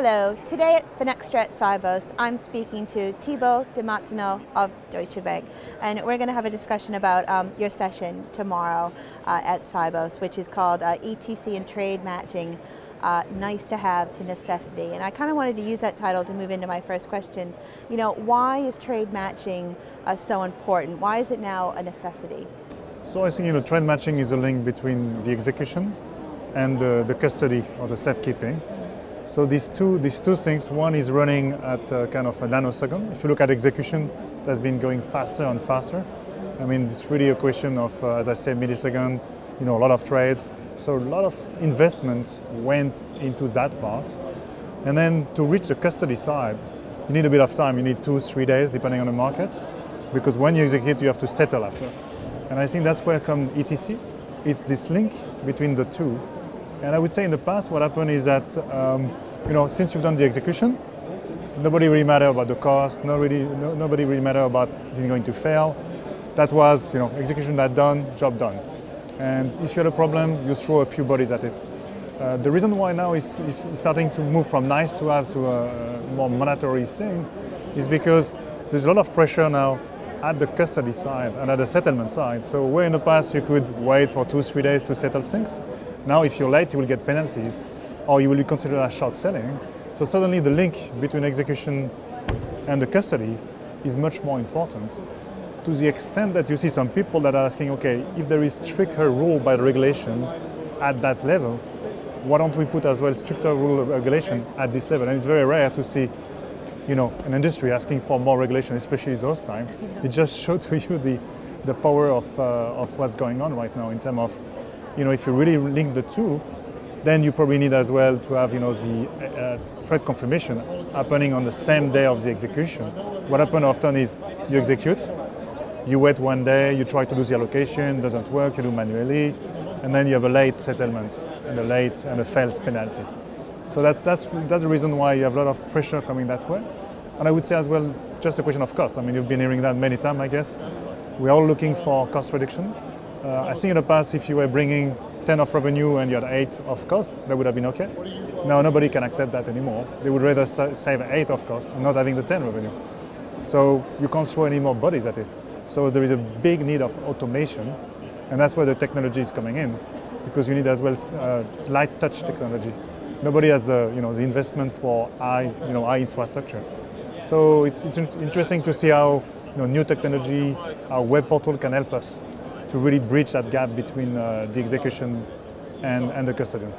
Hello, today at Finextra at Sibos, I'm speaking to Thibaud de Maintenant of Deutsche Bank, and we're going to have a discussion about your session tomorrow at Sibos, which is called ETC and Trade Matching, Nice to Have to Necessity. And I kind of wanted to use that title to move into my first question. You know, why is trade matching so important? Why is it now a necessity? So I think trade matching is a link between the execution and the custody or the safekeeping. So these two things, one is running at kind of a nanosecond. If you look at execution, it has been going faster and faster. I mean, it's really a question of, as I said, millisecond, a lot of trades. So a lot of investment went into that part. And then to reach the custody side, you need a bit of time. You need 2-3 days, depending on the market, because when you execute, you have to settle after. And I think that's where comes ETC. It's this link between the two. And I would say in the past, what happened is that, since you've done the execution, nobody really mattered about the cost, nobody really mattered about is it going to fail. That was, execution that done, job done. And if you had a problem, you throw a few bodies at it. The reason why now is starting to move from nice to have to a more mandatory thing is because there's a lot of pressure now at the custody side and at the settlement side. So where in the past you could wait for 2-3 days to settle things, now if you're late you will get penalties or you will be considered as short selling. So suddenly the link between execution and the custody is much more important, to the extent that you see some people that are asking, okay, if there is stricter rule by the regulation at that level, why don't we put as well stricter rule of regulation at this level? And it's very rare to see an industry asking for more regulation, especially those times. It just shows to you the power of what's going on right now in terms of, if you really link the two, then you probably need as well to have, the threat confirmation happening on the same day of the execution. What happens often is you execute, you wait 1 day, you try to do the allocation, doesn't work, you do manually, and then you have a late settlement and a fails penalty. So that's the reason why you have a lot of pressure coming that way. And I would say as well, just a question of cost. I mean, you've been hearing that many times, I guess. We're all looking for cost reduction. I think in the past, if you were bringing 10 of revenue and you had 8 of cost, that would have been okay. Now nobody can accept that anymore. They would rather save 8 of cost and not having the 10 revenue. So you can't throw any more bodies at it. So there is a big need of automation, and that's where the technology is coming in, because you need as well light touch technology. Nobody has the investment for high infrastructure. So it's interesting to see how new technology, our web portal can help us to really bridge that gap between the execution and the custodian.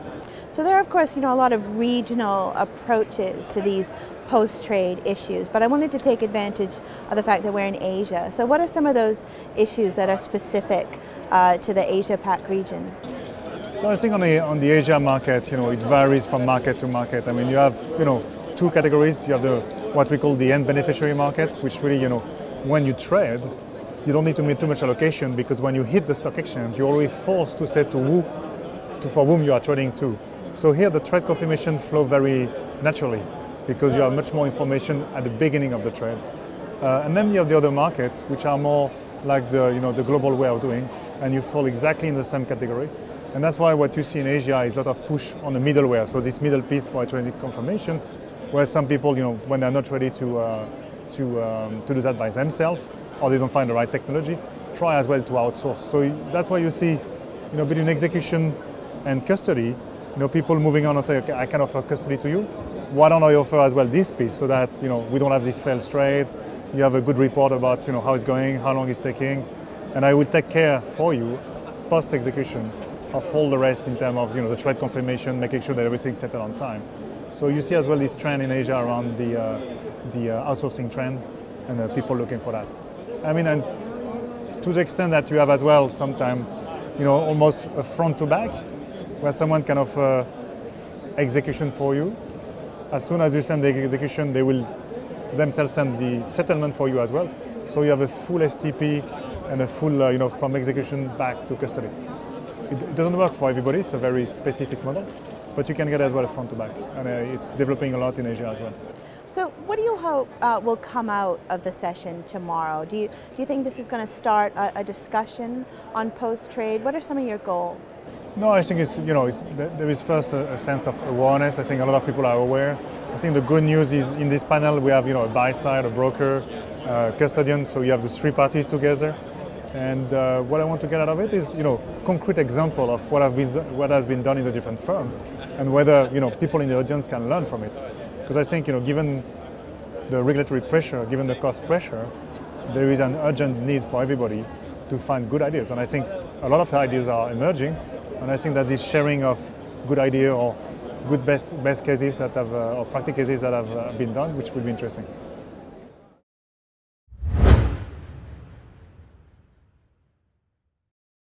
So there are, of course, a lot of regional approaches to these post-trade issues, but I wanted to take advantage of the fact that we're in Asia. So what are some of those issues that are specific to the Asia-Pac region? So I think on the Asia market, it varies from market to market. I mean, you have, two categories. You have what we call the end beneficiary market, which really, when you trade, you don't need to make too much allocation, because when you hit the stock exchange, you're already forced to say for whom you are trading to. So here the trade confirmation flow very naturally, because you have much more information at the beginning of the trade. And then you have the other markets, which are more like the global way of doing, and you fall exactly in the same category. And that's why what you see in Asia is a lot of push on the middleware. So this middle piece for trade confirmation, where some people, when they're not ready to do that by themselves, or they don't find the right technology, try as well to outsource. So that's why you see, between execution and custody, people moving on and say, okay, I can offer custody to you. Why don't I offer as well this piece, so that we don't have this failed trade. You have a good report about how it's going, how long it's taking, and I will take care for you post execution of all the rest in terms of the trade confirmation, making sure that everything's settled on time. So you see as well this trend in Asia around the outsourcing trend, and people looking for that. I mean, and to the extent that you have as well sometimes, almost a front to back, where someone can offer execution for you. As soon as you send the execution, they will themselves send the settlement for you as well. So you have a full STP and a full, from execution back to custody. It doesn't work for everybody. It's a very specific model, but you can get as well a front to back, and it's developing a lot in Asia as well. So what do you hope will come out of the session tomorrow? Do you think this is going to start a discussion on post-trade? What are some of your goals? No, I think there is first a sense of awareness. I think a lot of people are aware. I think the good news is in this panel we have a buy side, a broker, custodian, so you have the three parties together. And what I want to get out of it is concrete example of what has been done in the different firms, and whether people in the audience can learn from it. Because I think given the regulatory pressure, given the cost pressure, there is an urgent need for everybody to find good ideas. And I think a lot of ideas are emerging, and I think that this sharing of good idea or good best cases that have or practice cases that have been done, which will be interesting.